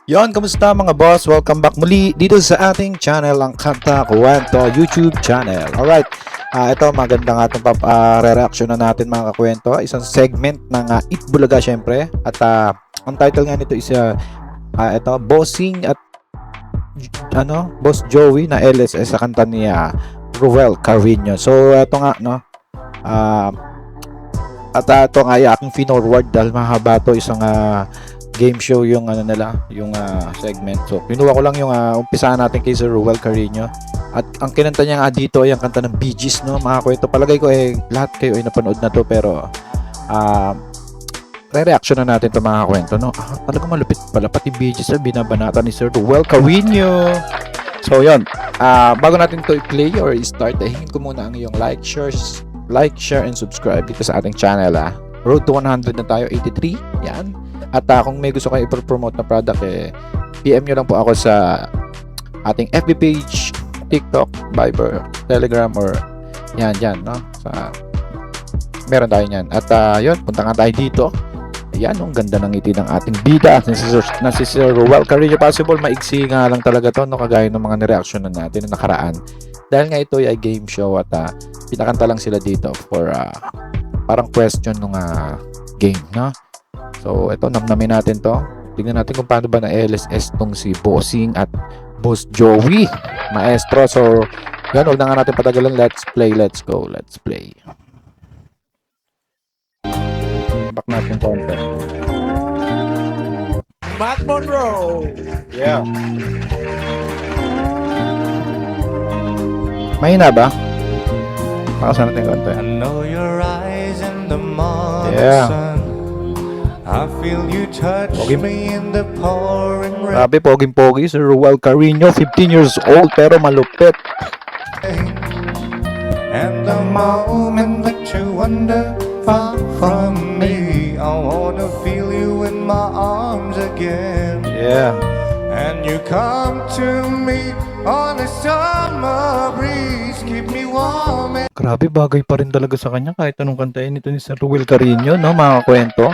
Yon, kamusta mga boss? Welcome back muli dito sa ating channel, ang Kanta Kuwento YouTube channel. Alright, ito magandang atong re-reaction na natin mga kakwento. Isang segment ng Itbulaga syempre. At ang title nga nito is ito, Bossing at Boss Joey na LSS sa kanta ni Ruel Carino. So ito nga no. At ito nga ay aking finorward dahil mahaba to, isang game show yung yung segment. So pinuha ko lang yung umpisahan natin kay Sir Ruel Carino. At ang kinanta niya nga dito ay ang kanta ng Bee Gees, no? Mga kwento, palagay ko lahat kayo ay napanood na to, pero re-reaction na natin to mga kwento, no? Talagang malupit pala, pati Bee Gees binabanata ni Sir Ruel Carino. So yon, bago natin to i-play or i-start, hingin ko muna ang iyong like, share and subscribe dito sa ating channel. Road to 100 na tayo, 83. Yan. At kung may gusto kayo i-promote na product, PM nyo lang po ako sa ating FB page, TikTok, Viber, Telegram, or yan, no? Meron tayo yan. At yun, punta nga tayo dito. Ayan, ang ganda ng ngiti ng ating bida na si Sir Ruel Carino. Possible maigsi nga lang talaga to, no? Kagaya ng mga nireaction na natin na nakaraan. Dahil nga ito ay game show at pinakanta lang sila dito for parang question nung game, no? So, ito, namnamin natin to. Tingnan natin kung paano ba na LSS tong si Bossing at Boss Joey, maestro. So, yan, huwag na nga natin patagalan. Let's play, let's go, let's play. Back natin konti. Matt Monroe. Yeah. Mahina ba? Pakasan natin konti. I know your eyes in the morning Yeah. sun. I feel you touch me in the pouring rain. Grabe, poging-pogi, Sir Ruel Carino, 15 years old pero malupit. And the moment that you wander far from me, I wanna feel you in my arms again. Yeah. And you come to me on a summer breeze, keep me warm and Grabe, bagay pa rin talaga sa kanya kahit anong kantayin nito ni Sir Ruel Carino, no, mga kwento.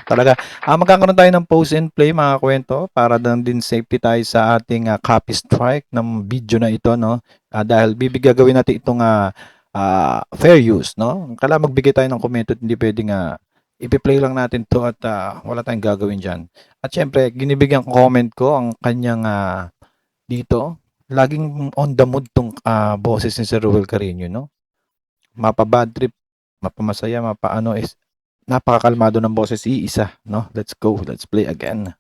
Talaga. Magkakaroon tayo ng pause and play mga kwento para din safety tayo sa ating copy strike ng video na ito, no? Dahil gagawin natin itong fair use, no? Kailangan magbigay tayo ng comment at hindi pwedeng ipi-play lang natin to at wala tayong gagawin dyan. At syempre, ginibigyan ko comment ko ang kanyang dito. Laging on the mood tong boses ni Sir Ruel Carino, no? Mapa bad trip, mapamasaya, mapaano is napakakalmado ng boses, iisa, no? Let's go, let's play again.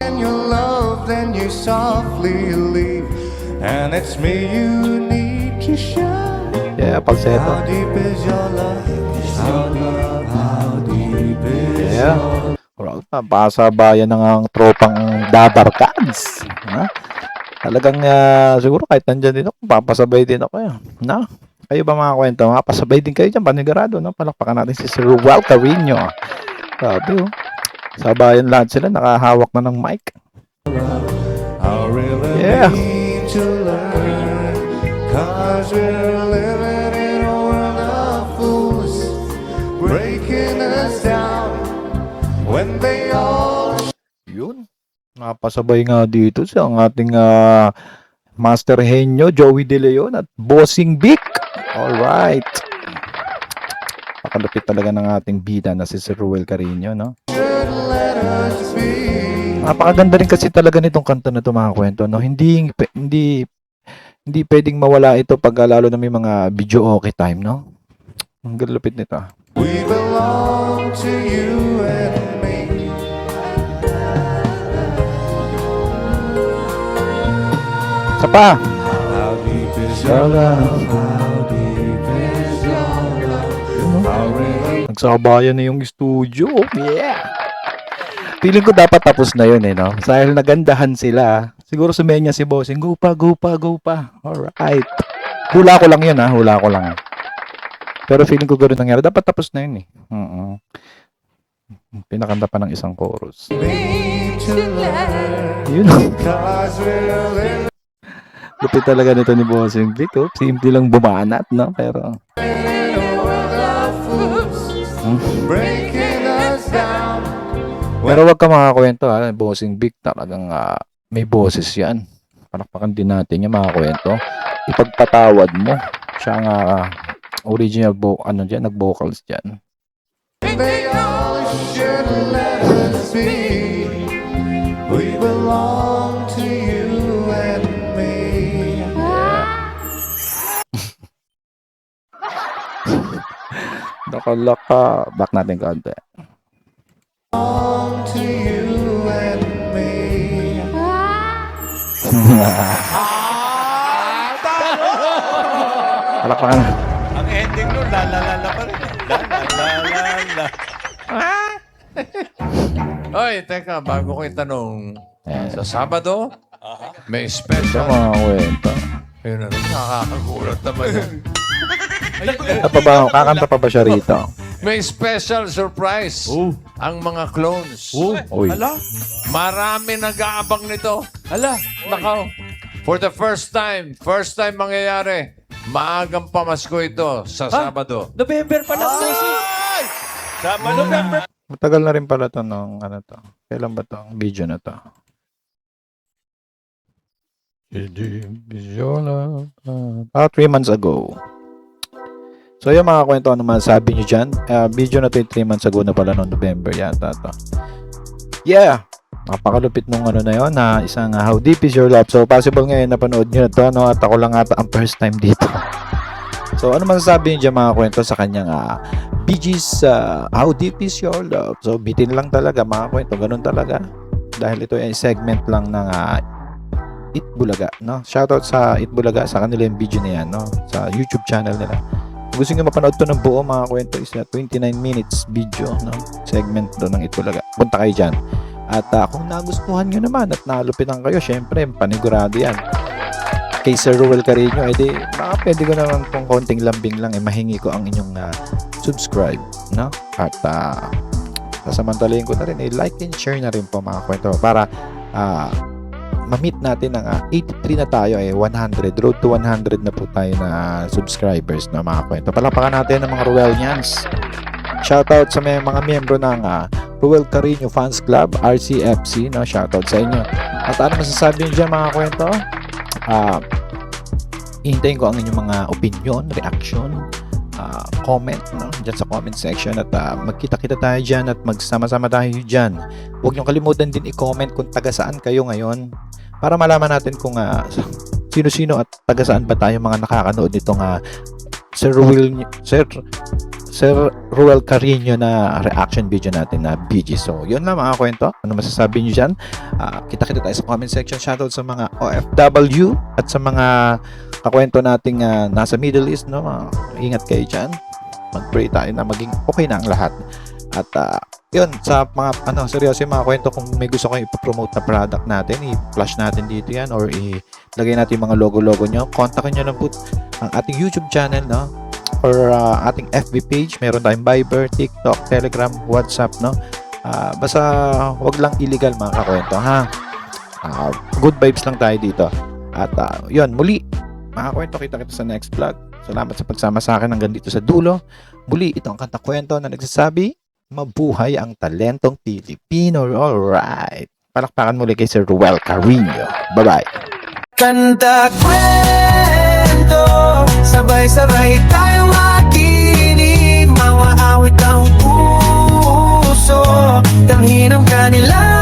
you love, then you softly leave. And it's me you need to show. Yeah, How falsetto. deep is your love? How deep is Yeah. your Pasabayan ng ang tropang Dabarkads. Talagang siguro kahit nandyan din ako, papasabay din ako yun. No? Kayo ba mga kwento? Mapasabay din kayo dyan, panigurado, no? Palakpakan natin si Sir Ruel Carino. Grabe, oh. Sabayan lahat sila, nakahawak na ng mic. I really Yeah. need to learn, 'cause we're living in a world of fools, breaking us down when they all Yun. Napasabay nga dito sa ang ating Master Henyo, Joey De Leon at Bossing Vic. Alright. Pakalupit talaga ng ating bida na si Sir Ruel Carino, no? should let us be. Napakaganda rin kasi talaga nitong kanta na ito mga kwento, no? Hindi pwedeng mawala ito pag lalo na may mga video okay time, no? Ang galupit nito. We belong to you and me. Isa pa. How deep is your love? How deep is your love? How really Nagsabayan na yung studio. Yeah. Feeling ko dapat tapos na yun, no? Dahil nagandahan sila. Siguro sumenya si Bossing. Go pa, go pa, go pa. Alright. Hula ko lang yun, hula ko lang. Pero feeling ko gano'n nangyari. Dapat tapos na yun, Pinakanta pa ng isang chorus. need to learn? Yun. 'Cause we're living Lupit talaga nito ni Bossing Vic, oh. Simple lang bumanat, no? Pero in a world of fools, breaking us down Pero wag ka makakwento ha, Bossing Big, talagang may boses yan. Palakpakan din natin yung mga kwento. Ipagpatawad mo. Siya ang original nag-vocals dyan. They all should let us be. We belong to you and me. Nakalaka. Back natin konti. Belong to you and me. Palakpakan. Ang ending nun, la pa rin. La. Oy, teka, bago ko itanong, Ayan. sa Sabado, may Siya special. mga kwento. Ayun na rin, nakakagulat naman yun. Kakanta pa ba siya rito? May special surprise ang mga clones. Uy. Ala? Marami nag-aabang nito. Ala? Nakaw. For the first time mangyayari, maagang pamasko ito sa Sabado. November pa lang. Sama November. Matagal na rin pala to nung to. Kailan ba tong video na to? About 3 months ago. So yung mga kwento, ano masasabi nyo dyan? Video na to yung 3 months ago na pala noong November yata to. Yeah! Napakalupit nung na yun na isang How Deep Is Your Love. So possible ngayon napanood nyo na to, no? At ako lang ata ang first time dito. So ano masasabi nyo dyan mga kwento sa kanyang Bee Gees How Deep Is Your Love? So bitin lang talaga mga kwento, ganun talaga. Dahil ito ay segment lang ng It Bulaga, no? Shoutout sa It Bulaga, sa kanila yung video na yan, no? Sa YouTube channel nila. Kung gusto nyo mapanood to ng buo mga kwento, is 29 minutes video, no? Segment do ng It Bulaga. Punta kayo dyan. At kung nagustuhan nyo naman at nalupitan kayo, syempre, panigurado yan. Kay Sir Ruel Carino, edi baka pwede ko naman kung konting lambing lang, mahingi ko ang inyong subscribe, no? At sasamantalayin ko na rin, like and share na rin po mga kwento para ma-meet natin ang 83 na tayo, 100, road to 100 na po tayo na subscribers na mga kwento. Palapakan natin ang mga Ruelians. Shoutout sa mga miyembro ng Ruel Carino Fans Club, RCFC, no? Shoutout sa inyo. At ano masasabi niyo dyan mga kwento? Hihintayin ko ang inyong mga opinion, reaction, comment, no? Dyan sa comment section at magkita-kita tayo dyan at magsama-sama tayo dyan. Huwag niyong kalimutan din i-comment kung taga saan kayo ngayon para malaman natin kung sino-sino at taga saan ba tayo mga nakakanood nitong Sir Ruel Carino na reaction video natin na BG. So, yun lang mga kwento. Ano masasabi nyo dyan? Kita-kita tayo sa comment section. Shoutout sa mga OFW at sa mga kakwento nating nasa Middle East, no? Ingat kayo dyan. Mag-pray tayo na maging okay na ang lahat. At yun, sa mga seryoso yung mga kwento, kung may gusto kayong ipopromote na product natin, i-flash natin dito yan or ilagay natin yung mga logo-logo nyo. Kontakin nyo lang po ang ating YouTube channel, no? Or ating FB page. Meron tayong Viber, TikTok, Telegram, WhatsApp, no? Basta wag lang illegal mga kakwento, ha? Good vibes lang tayo dito. At yun, muli mga kwento, kita-kita sa next vlog. Salamat sa pagsama sa akin hanggang dito sa dulo. Muli, ito ang Kanta Kwento na nagsasabi, mabuhay ang talentong Pilipino. Alright. Palakpakan muli kay Sir Ruel Carino. Bye-bye. Kanta kwento, sabay-sabay tayong makinig, mga awit ang puso, tanghin ang kanilang